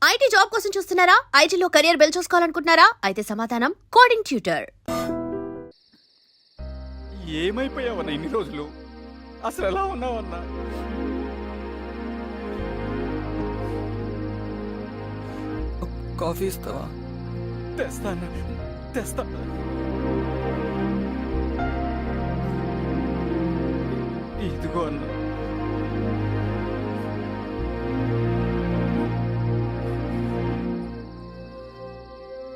IT job కోసం చూస్తున్నారా? ఐటీలో కెరియర్ బిల్డ్ చూసుకోవాలనుకుంటున్నారా? అయితే సమాధానం కోడింగ్ ట్యూటర్. ఏమైపోయావన్నా ఇన్ని రోజులు? అసలు ఎలా ఉన్నావన్నా? కాఫీ ఇస్తావా? తెస్తాను తెస్తా. ఇదిగో అన్నా.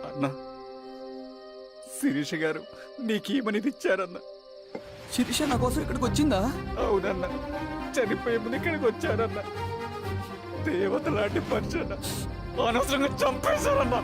అన్నా, శిరీష గారు నీకేమని ఇచ్చారన్నా? శిరీష నా కోసం ఇక్కడికి వచ్చిందా? అవునన్నా, చనిపోయే ముందు ఇక్కడికి వచ్చారన్నా. దేవత లాంటి మనిషి అనవసరంగా చంపేశారన్నా.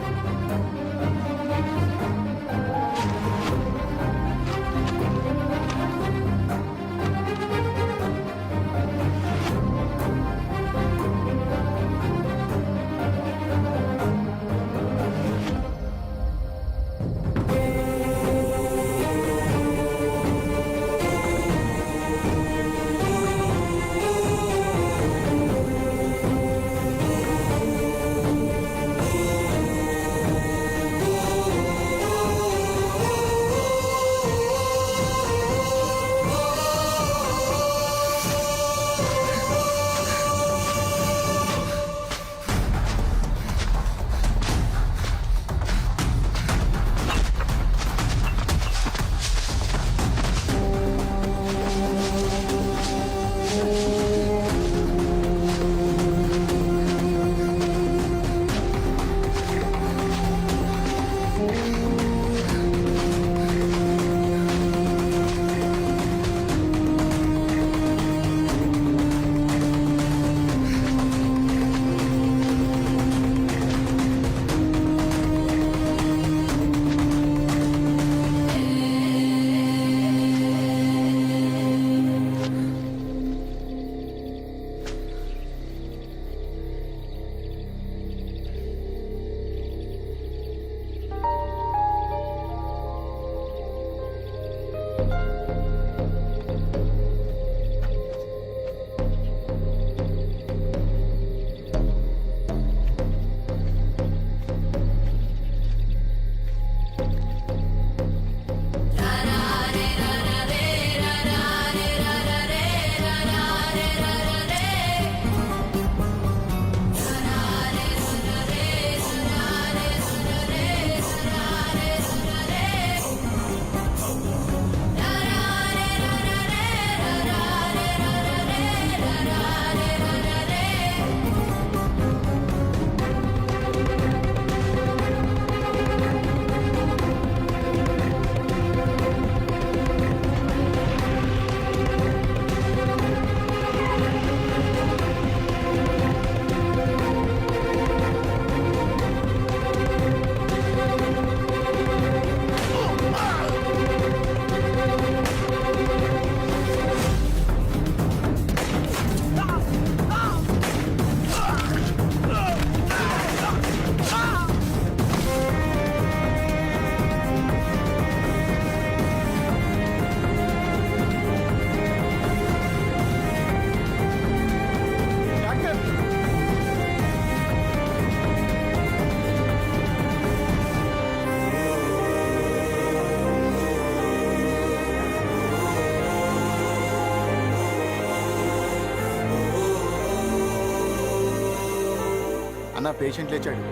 అన్నా, పేషెంట్ లేచాడు.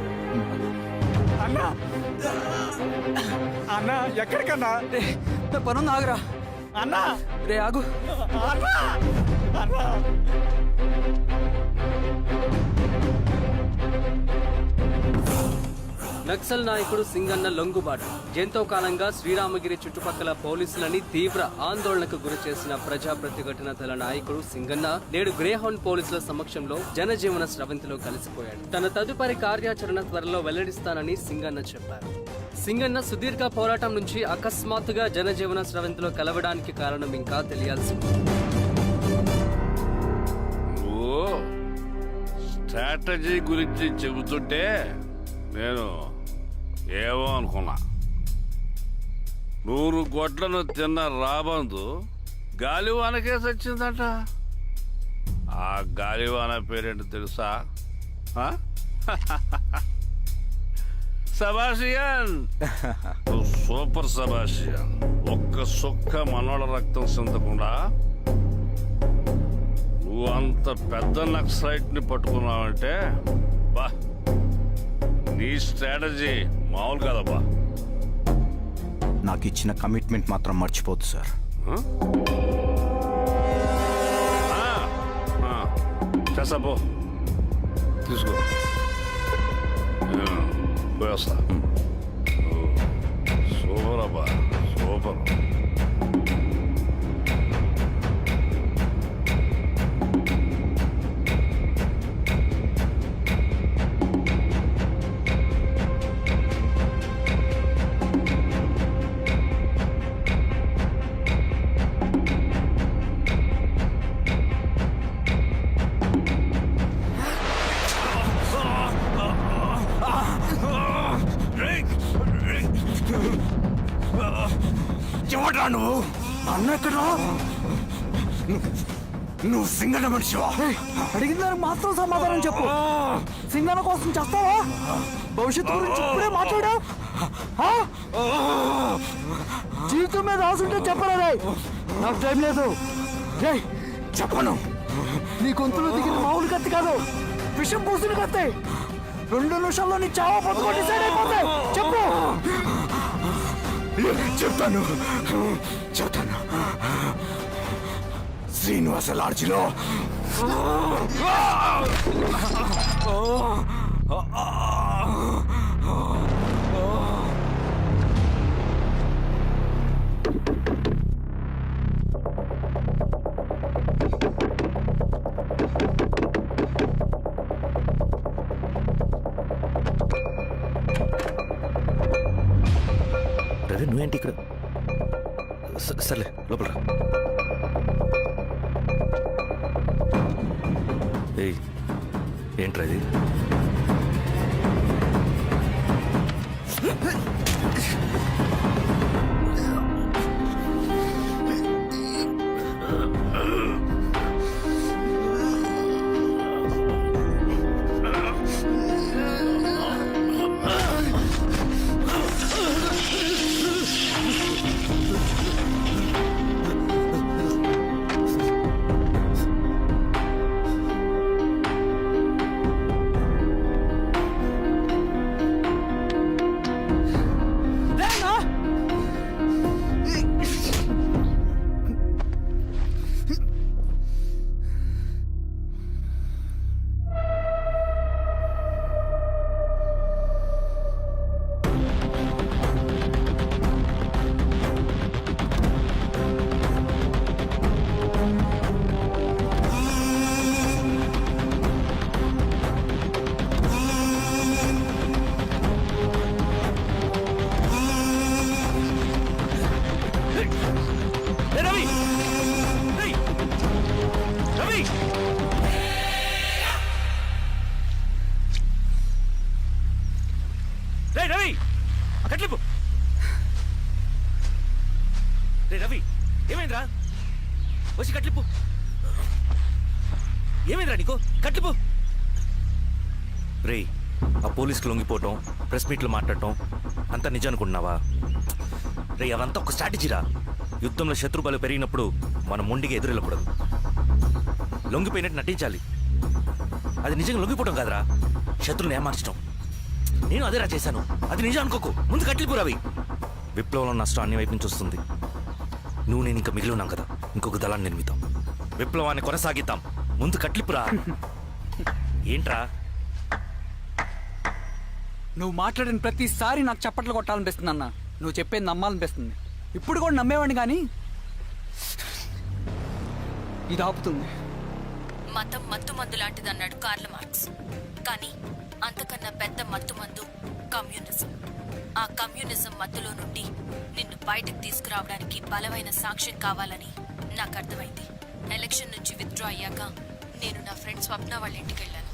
అన్నా అన్నా, ఎక్కడికన్నా? రే నా పనుంది, ఆగురా. అన్నా రే ఆగు. అన్నా అన్నా. నక్సల్ నాయకుడు సింగన్న లొంగుబాటు ఎంతో కాలంగా శ్రీరామగిరి చుట్టుపక్కల పోలీసులని తీవ్ర ఆందోళనకు గురి చేసిన ప్రజా ప్రతిఘటన దళ నాయకుడు సింగన్న నేడు గ్రేహౌండ్ పోలీసుల సమక్షంలో జనజీవన స్రవంతిలో కలిసిపోయాడు. తన తదుపరి కార్యాచరణ త్వరలో వెల్లడిస్తానని సింగన్న చెప్పారు. సింగన్న సుదీర్ఘ పోరాటం నుంచి అకస్మాత్తుగా జనజీవన స్రవంతిలో కలవడానికి కారణం ఇంకా తెలియాల్సి స్ట్రాటజీ గురించి చెబుతుంటే నేను ఏమో అనుకున్నా. 100 గొడ్లను తిన్న రాబందు గాలివానకే సచ్చిందట. ఆ గాలివాన పేరేంటి తెలుసా? సబాషియన్ నువ్వు సూపర్ సబాషియన్. ఒక్క సుక్క మనోళ్ళ రక్తం చెందకుండా నువ్వు అంత పెద్ద నక్సలైట్ ని పట్టుకున్నావంటే బా, నీ స్ట్రాటజీ మామూలు కాదబ్బా. నాకు ఇచ్చిన కమిట్మెంట్ మాత్రం మర్చిపోద్దు సార్. చేస్తా పో, తీసుకో, పోయేస్తా. సూపర్ అబ్బా, సూపర్. ఎవడ్రా నువ్వు? అన్న ఎక్కడ? నువ్వు సింగన మనిషివా? అడిగిన దానికి మాత్రం సమాధానం చెప్పు. సింగన కోసం చేస్తావా? భవిష్యత్తు గురించి ఇప్పుడే మాట్లాడా? జీవితం మీద ఆశుంటే చెప్పరా? నాకు టైం లేదు. చెప్పను. నీ గొంతులో దిగిన మామూలు కత్తి కాదు, విషం పూసిన కత్తి. 2 నిమిషాల్లో నీ చావా బతుకో డిసైడ్ అయిపోతాయి. చెప్పు. చెప్తాను. శ్రీనివాస లాడ్జిలో నువ్వేంటి ఇక్కడ? సర్లే లోపల రా. ఏయ్, ఏంట్రా ఇది? రవి, ఏమైందిరా? వచ్చి కట్లిప్పు. ఏమైందిరా నీకు? కట్లిప్పు. రే, ఆ పోలీసులు లొంగిపోవటం, ప్రెస్ మీట్లు మాట్లాడటం అంతా నిజం అనుకుంటున్నావా? రే, అవంతా ఒక స్ట్రాటజీరా. యుద్ధంలో శత్రుబలు పెరిగినప్పుడు మనం మొండిగా ఎదురెళ్ళకూడదు. లొంగిపోయినట్టు నటించాలి. అది నిజంగా లొంగిపోవటం కాదురా, శత్రువుని ఏమార్చడం. నేను అదేరా చేశాను. అది నిజం అనుకోకు. ముందు కట్లిప్పు రవి. విప్లవంలో నష్టం అన్ని వైపు నుంచి వస్తుంది. నువ్వు నేను ఇంకా మిగిలి ఉన్నాం కదా, ఇంకొక దళాన్ని నిర్మితాం, విప్లవాన్ని కొనసాగిద్దాం. ముందు కట్లిప్పురా. ఏంట్రా? నువ్వు మాట్లాడిన ప్రతిసారి నాకు చప్పట్లు కొట్టాలనిపిస్తుంది అన్న. నువ్వు చెప్పేది నమ్మాలనిపిస్తుంది. ఇప్పుడు కూడా నమ్మేవాడిని కానీ ఇది ఆపుతుంది. మతం మత్తుమందు లాంటిదన్నాడు కార్ల్ మార్క్స్. కానీ అంతకన్నా పెద్ద మత్తుమందు కమ్యూనిజం. ఆ కమ్యూనిజం మత్తులో నుండి నిన్ను బయటకు తీసుకురావడానికి బలమైన సాక్ష్యం కావాలని నాకు అర్థమైంది. ఎలక్షన్ నుంచి విత్డ్రా అయ్యాక నేను నా ఫ్రెండ్ స్వప్న వాళ్ళ ఇంటికి వెళ్ళాను.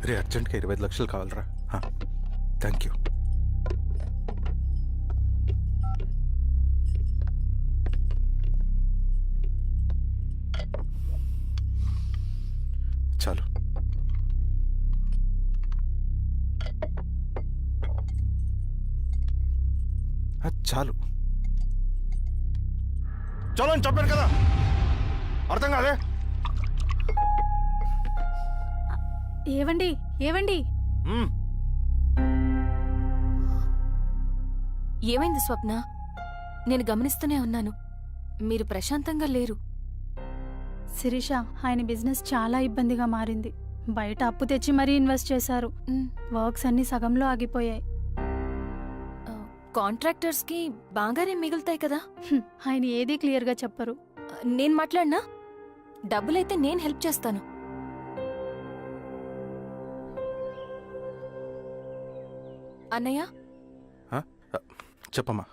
రే, అర్జెంట్గా 25 లక్షలు కావాలరా. Thank you. చాలు. చాలు. చలో అని చెప్పాను కదా, అర్థం కాదే? ఏవండి ఏవండి ఏమైంది స్వప్న? నేను గమనిస్తూనే ఉన్నాను, మీరు ప్రశాంతంగా లేరు. శిరీష, ఆయన బిజినెస్ చాలా ఇబ్బందిగా మారింది. బయట అప్పు తెచ్చి మరీ ఇన్వెస్ట్ చేశారు. వర్క్స్ అన్ని సగంలో ఆగిపోయాయి. కాంట్రాక్టర్స్కి బాగానే మిగులుతాయి కదా. ఆయన ఏదీ క్లియర్గా చెప్పరు. నేను మాట్లాడినా డబ్బులైతే నేను హెల్ప్ చేస్తాను. అన్నయ్య, చెప్పమ్మా.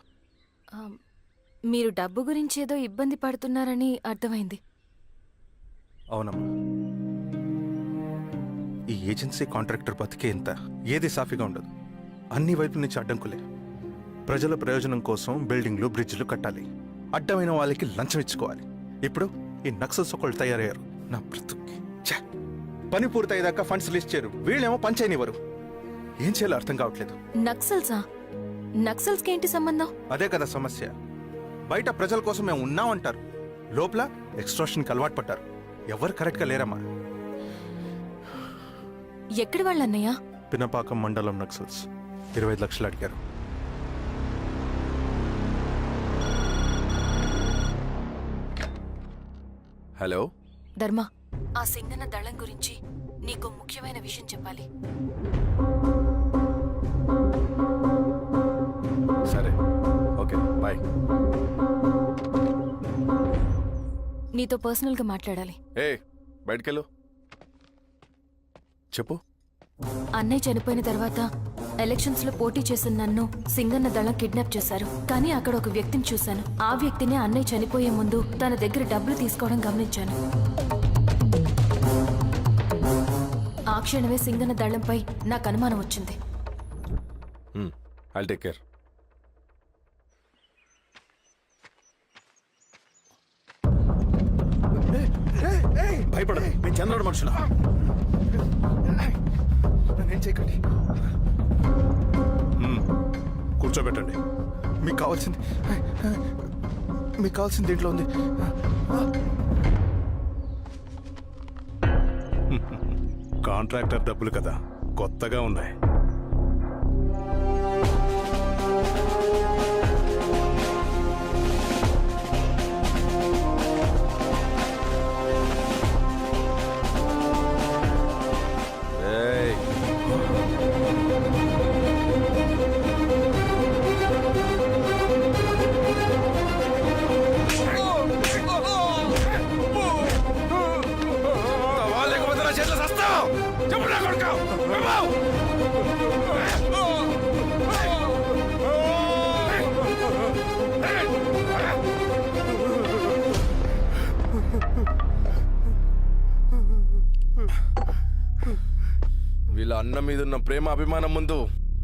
మీరు డబ్బు గురించి ఏదో ఇబ్బంది పడుతున్నారని అర్థమైంది. అవునమ్మా, ఈ ఏజెన్సీ కాంట్రాక్టర్ బతికే ఇంత ఏది సాఫీగా ఉండదు. అన్ని వైపుల నుంచి అడ్డంకులే. ప్రజల ప్రయోజనం కోసం బిల్డింగ్లు బ్రిడ్జ్లు కట్టాలి, అడ్డమైన వాళ్ళకి లంచం ఇచ్చుకోవాలి. ఇప్పుడు ఈ నక్సల్స్ ఒకళ్ళు తయారయ్యారు. నా బ్రతుక్కి ఛే! పని పూర్తయ్యేదాకా ఫండ్స్ లిస్ట్ చేయరు, వీళ్ళేమో పంచాయనివ్వరు. ఏం చేయాలో అర్థం కావట్లేదు. నక్సల్సా? నక్సల్స్కి ఏంటి సంబంధం? అదే కదా సమస్య. బయట ప్రజల కోసం మేము ఉన్నామంటారు, లోపల ఎక్స్ట్రాషన్కి అలవాటు పడ్డారు. ఎవరు కరెక్ట్గా లేరమ్మా. ఎక్కడి వాళ్ళన్నయ్య? పినపాకం మండలం నక్సల్స్ 25 లక్షలు అడిగారు. హలో ధర్మ, ఆ సింగన్న దళం గురించి నీకు ముఖ్యమైన విషయం చెప్పాలి. సరే, ఓకే, బాయ్. నీతో పర్సనల్గా మాట్లాడాలి. ఏ బయటకెళ్ళు. చెప్పు. అన్నయ్య చనిపోయిన తర్వాత ఎలక్షన్స్ లో పోటీ చేసిన నన్ను సింగన్న దళం కిడ్నాప్ చేశారు. కానీ అక్కడ ఒక వ్యక్తిని చూశాను. ఆ వ్యక్తిని అన్నయ్య చనిపోయే ముందు తన దగ్గర డబ్బులు తీసుకోవడం గమనించాను. ఆ క్షణమే సింగన్న దళంపై నాకు అనుమానం వచ్చింది. I'll take care. భయపడదు, మేము చంద్రుడు మనుషులు. నన్నేం చేయకండి. కూర్చోబెట్టండి. మీకు కావాల్సింది దీంట్లో ఉంది. కాంట్రాక్టర్ డబ్బులు కదా, కొత్తగా ఉన్నాయి. వీళ్ళ అన్న మీదున్న ప్రేమ అభిమానం ముందు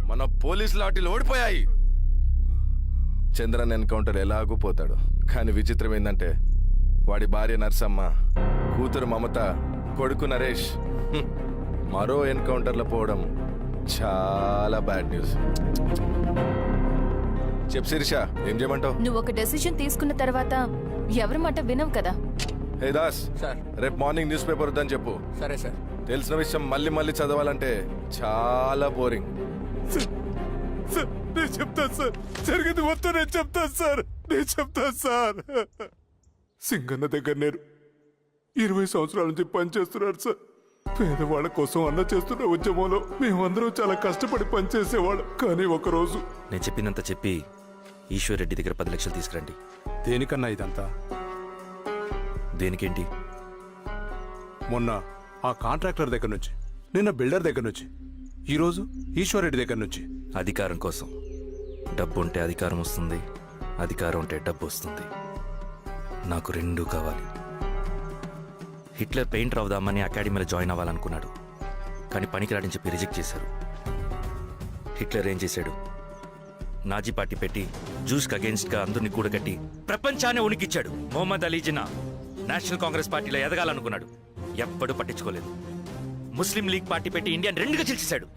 మన పోలీసు లాఠీలు ఓడిపోయాయి. చంద్రన్ ఎన్కౌంటర్ ఎలాగూ పోతాడు. కానీ విచిత్రం ఏంటంటే వాడి భార్య నర్సమ్మ, కూతురు మమత, కొడుకు నరేష్ మరో ఎన్కౌంటర్లో పోవడం చాలా బ్యాడ్ న్యూస్. చెప్పు శిరీష, ఏం చేయమంటావు? నువ్వు ఒక డెసిషన్ తీసుకున్న తర్వాత ఎవరి మాట వినవు కదా. హే దాస్, సార్. రేపు మార్నింగ్ న్యూస్ పేపర్ వద్దని చెప్పు. సరే సార్. తెలిసిన విషయం మళ్ళీ మళ్ళీ చదవాలంటే చాలా బోరింగ్. నేను చెప్తాను సార్, జరిగింది మొత్తం నేను చెప్తాను సార్. సింగన్న దగ్గర నేను 20 సంవత్సరాల నుంచి పనిచేస్తున్నాడు సార్. పేదవాళ్ళ కోసం అన్న చేస్తున్న ఉద్యమంలో మేమందరం చాలా కష్టపడి పనిచేసేవాళ్ళం. కానీ ఒకరోజు నేను చెప్పినంత చెప్పి ఈశ్వర్ రెడ్డి దగ్గర 10 లక్షలు తీసుకురండి. దేనికన్నా ఇదంతా? దేనికేంటి? మొన్న ఆ కాంట్రాక్టర్ దగ్గర నుంచి, నిన్న బిల్డర్ దగ్గర నుంచి, ఈరోజు ఈశ్వర్ రెడ్డి దగ్గర నుంచి. అధికారం కోసం. డబ్బు ఉంటే అధికారం వస్తుంది, అధికారం ఉంటే డబ్బు వస్తుంది. నాకు రెండూ కావాలి. హిట్లర్ పెయింటర్ అవుదామని అకాడమీలో జాయిన్ అవ్వాలనుకున్నాడు, కానీ పనికిరాడని చెప్పి రిజెక్ట్ చేశారు. హిట్లర్ ఏం చేశాడు? నాజీ పార్టీ పెట్టి జూస్కి అగేన్స్ట్గా అందరినీ కూడగట్టి ప్రపంచాన్ని ఉనికిచ్చాడు. మొహమ్మద్ అలీ జిన్నా నేషనల్ కాంగ్రెస్ పార్టీలో ఎదగాలనుకున్నాడు, ఎప్పుడూ పట్టించుకోలేదు. ముస్లిం లీగ్ పార్టీ పెట్టి ఇండియాని రెండుగా చీల్చేశాడు.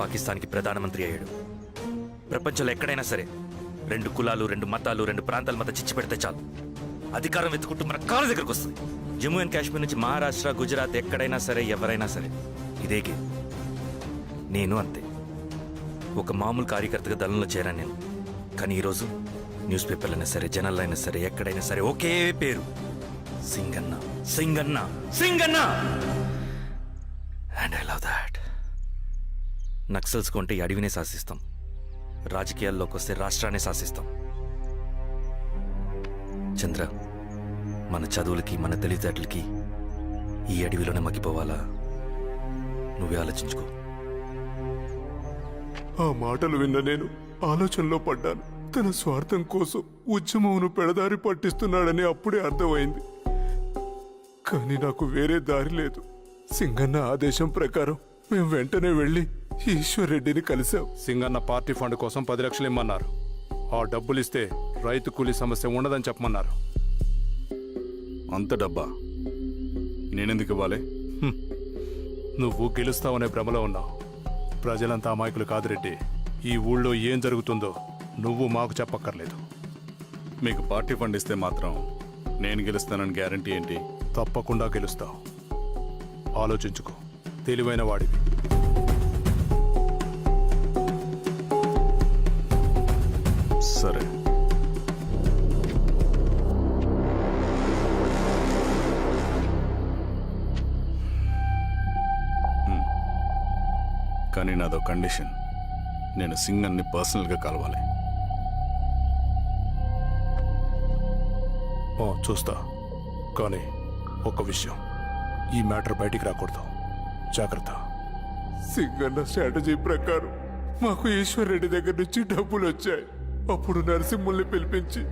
పాకిస్తాన్కి ప్రధానమంత్రి అయ్యాడు. ప్రపంచంలో ఎక్కడైనా సరే 2 కులాలు 2 మతాలు 2 ప్రాంతాల మధ్య చిచ్చు పెడితే చాలు అధికారం వెతుకుంటూ మన కాళ్ళ దగ్గరకు వస్తుంది. జమ్మూ అండ్ కాశ్మీర్ నుంచి మహారాష్ట్ర, గుజరాత్ ఎక్కడైనా సరే ఎవరైనా సరే ఇదే గేమ్. నేను అంతే. ఒక మామూలు కార్యకర్తగా దళంలో చేరాను నేను. కానీ ఈరోజు న్యూస్ పేపర్లు అయినా సరే, జనాల్లో అయినా సరే, ఎక్కడైనా సరే ఒకే పేరు, Singanna, Singanna, Singanna. And I love that. Naxals కొంటే ఈ అడవినే శాసిస్తాం, రాజకీయాల్లోకి వస్తే రాష్ట్రాన్ని శాసిస్తాం. చంద్ర, మన చదువులకి మన తెలివితేటలకి ఈ అడవిలోనే మగ్గిపోవాలా? నువ్వే ఆలోచించుకో. ఆ మాటలు విన్న నేను ఆలోచనలో పడ్డాను. తన స్వార్థం కోసం ఉద్యమంను పెడదారి పట్టిస్తున్నాడని అప్పుడే అర్థమైంది. కానీ నాకు వేరే దారి లేదు. సింగన్న ఆదేశం ప్రకారం మేము వెంటనే వెళ్ళి ఈశ్వర్ రెడ్డిని కలిశాం. సింగన్న పార్టీ ఫండ్ కోసం 10 లక్షలు ఇమ్మన్నారు. ఆ డబ్బులు ఇస్తే రైతు కూలీ సమస్య ఉండదని చెప్పమన్నారు. అంత డబ్బా నేనెందుకు ఇవ్వాలి? నువ్వు గెలుస్తావనే భ్రమలో ఉన్నావు. ప్రజలంతా అమాయకులు కాదు రెడ్డి. ఈ ఊళ్ళో ఏం జరుగుతుందో నువ్వు మాకు చెప్పక్కర్లేదు. మీకు పార్టీ ఫండ్ ఇస్తే మాత్రం నేను గెలుస్తానని గ్యారంటీ ఏంటి? తప్పకుండా గెలుస్తావు. ఆలోచించుకో, తెలివైన వాడివి. సరే. కానీ నాదో కండిషన్. నేను సింగన్ని పర్సనల్గా కలవాలి. చూస్తా. కానీ ఒక్క విషయం, ఈ మ్యాటర్ బయటికి రాకూడదు. జాగ్రత్త. సింగన్న స్ట్రాటజీ ప్రకారం మాకు ఈశ్వర్ రెడ్డి దగ్గర నుంచి డబ్బులు వచ్చాయి. అప్పుడు నరసింహుల్ని పిలిపించి,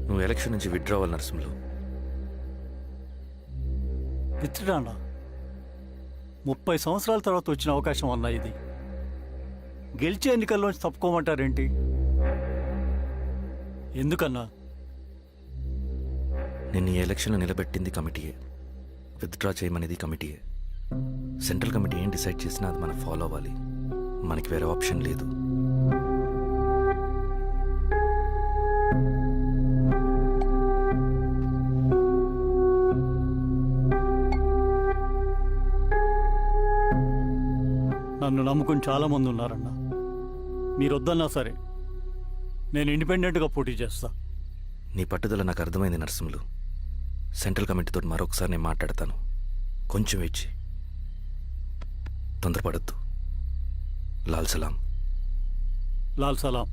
నువ్వు ఎలక్షన్ నుంచి విత్డ్రా అవ్వాలి నరసింహులు. విత్డ్రానా? 30 సంవత్సరాల తర్వాత వచ్చిన అవకాశం అన్నా ఇది. గెలిచే ఎన్నికల్లోంచి తప్పుకోమంటారేంటి? ఎందుకన్నా? నిన్ను ఈ ఎలక్షన్లో నిలబెట్టింది కమిటీయే, విత్డ్రా చేయమనేది కమిటీయే. సెంట్రల్ కమిటీ ఏం డిసైడ్ చేసినా అది మనం ఫాలో అవ్వాలి. మనకి వేరే ఆప్షన్ లేదు. నన్ను నమ్ముకుని చాలా మంది ఉన్నారన్నా. మీరు వద్దన్నా సరే నేను ఇండిపెండెంట్గా పోటీ చేస్తా. నీ పట్టుదల నాకు అర్థమైంది నరసింహులు. సెంట్రల్ కమిటీతో మరొకసారి నేను మాట్లాడతాను. కొంచెం వెచ్చి, తొందరపడద్దు. లాల్ సలాం. లాల్ సలాం.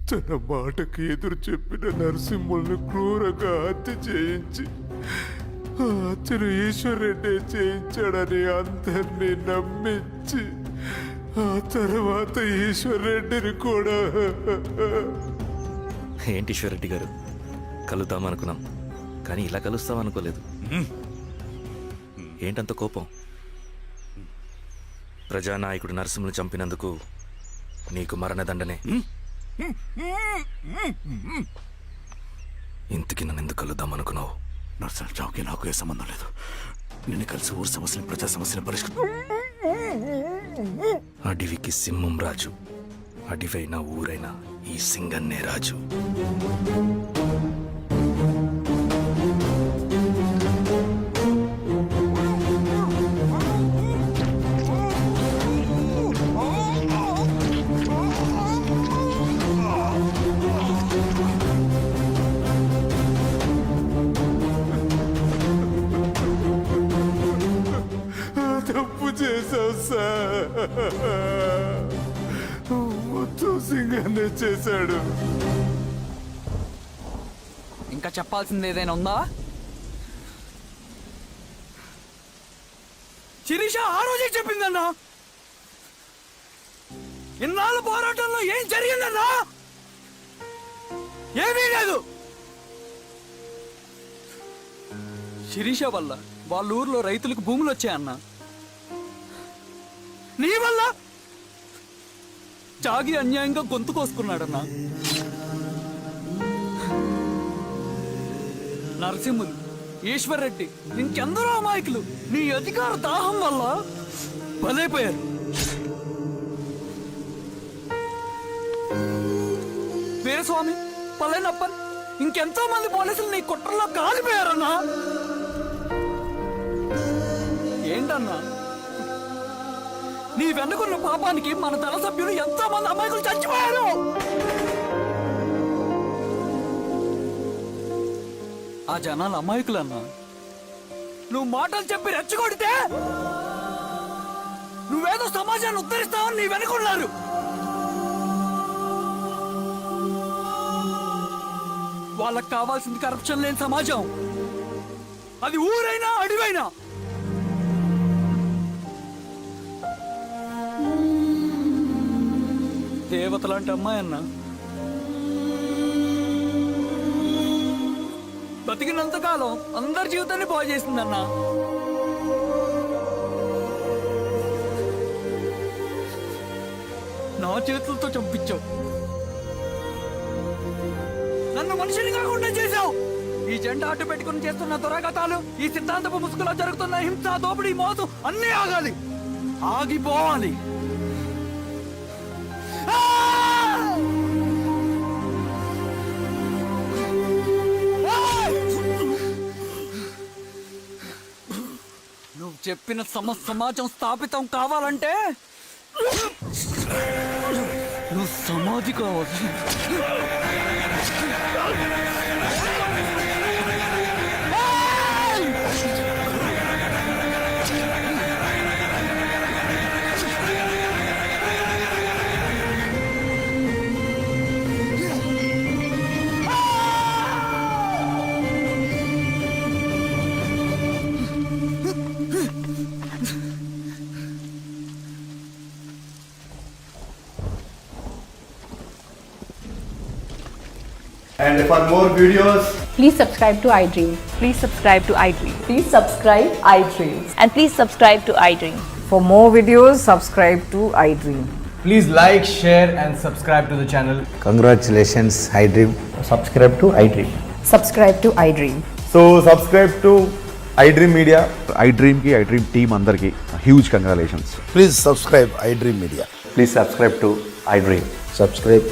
తన మాటకి ఎదురు చెప్పిన నరసింహుల్ని క్రూరంగా హత్య చేయించి ఆ హత్యను ఈశ్వర్ రెడ్డి చేయించాడని అందరినీ నమ్మించి ఆ తర్వాత ఈశ్వర్ రెడ్డిని కూడా. ఏంటి ఈశ్వరెడ్డి గారు, కలుద్దాం అనుకున్నాం కానీ ఇలా కలుస్తాం అనుకోలేదు. ఏంటంత కోపం? ప్రజానాయకుడు నరసింహులు చంపినందుకు నీకు మరణదండనే. ఇంతకి నన్ను ఎందుకు కలుద్దాం అనుకున్నావు? నర్సన చావుకి నాకు ఏ సంబంధం లేదు. నిన్ను కలిసి ఊరు సమస్యలు, ప్రజా సమస్యలు పరిష్కరి. అడవికి సింహం రాజు, అడవైనా ఊరైనా ఈ సింగన్నే రాజు. తప్పు చేశావు సార్. మొత్తం సింగన్నే చేశాడు. ఇంకా చెప్పాల్సింది ఏదైనా ఉందా? శిరీష ఆ రోజే చెప్పిందన్నా. ఇన్నాళ్ళ పోరాటంలో ఏం జరిగిందన్నా? ఏమీ లేదు. శిరీష వల్ల వాళ్ళ ఊర్లో రైతులకు భూములు వచ్చాయన్నా. నీ వల్ల చాగి అన్యాయంగా గొంతు కోసుకున్నాడన్నా. నరసింహులు, ఈశ్వర్ రెడ్డి, ఇంకెందరో అమాయకులు నీ అధికార దాహం వల్ల బలైపోయారు. వీరస్వామి, పల్లెనప్పన్, ఇంకెంతో మంది పోలీసులు నీ కుట్రలో కాలిపోయారన్నా. ఏంటన్నా, నీ వెనుకున్న పాపానికి మన దళ సభ్యులు ఎంతో మంది అమాయకులు చచ్చిపోయారు. ఆ జనాలు అమాయకులన్నా. నువ్వు మాటలు చెప్పి రెచ్చగొడితే నువ్వేదో సమాజాన్ని ఉద్ధరిస్తావని నీ వెనుకున్నారు. వాళ్ళకి కావాల్సింది కరప్షన్ లేని సమాజం. అది ఊరైనా అడివైనా. దేవతలాంటి అమ్మాయి అన్న బతికినంతకాలం అందరి జీవితాన్ని బాగు చేసిందన్నా. నా చేతులతో చంపించావు, నన్ను మనిషిని కాకుండా చేశావు. ఈ జెండా అడ్డు పెట్టుకుని చేస్తున్న దురాఘాతాలు, ఈ సిద్ధాంతపు ముసుగులో జరుగుతున్న హింస, దోపిడీ, మోసం అన్నీ ఆగాలి, ఆగిపోవాలి. నువ్వు చెప్పిన సమాజం స్థాపితం కావాలంటే నువ్వు సమాధి కావాలి. And for more videos, Please subscribe to iDream. Please subscribe to iDream. Please subscribe iDream. And please subscribe to iDream. For more videos, subscribe to iDream. please like, share and subscribe to the channel. Congratulations iDream. Subscribe to iDream. Subscribe to iDream. So subscribe to iDream Media. iDream కి iDream team అందరికి huge congratulations. Please subscribe iDream media. Please subscribe to iDream. Subscribe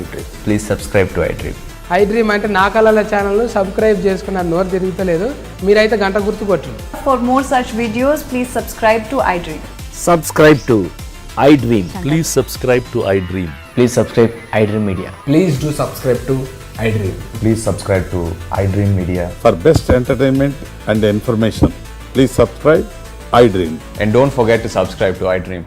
iDream. Please subscribe to iDream. iDream అంటే నా కళల channel subscribe చేసుకున్న నోరు తిరుగుతలేదు. మీరైతే గంట గుర్తు కొట్టండి. For more such videos, please subscribe to iDream. Subscribe to iDream. Please subscribe to iDream. Please subscribe iDream Media. Please do subscribe to iDream. Please subscribe to iDream Media. For best entertainment and information, please subscribe iDream. And don't forget to subscribe to iDream.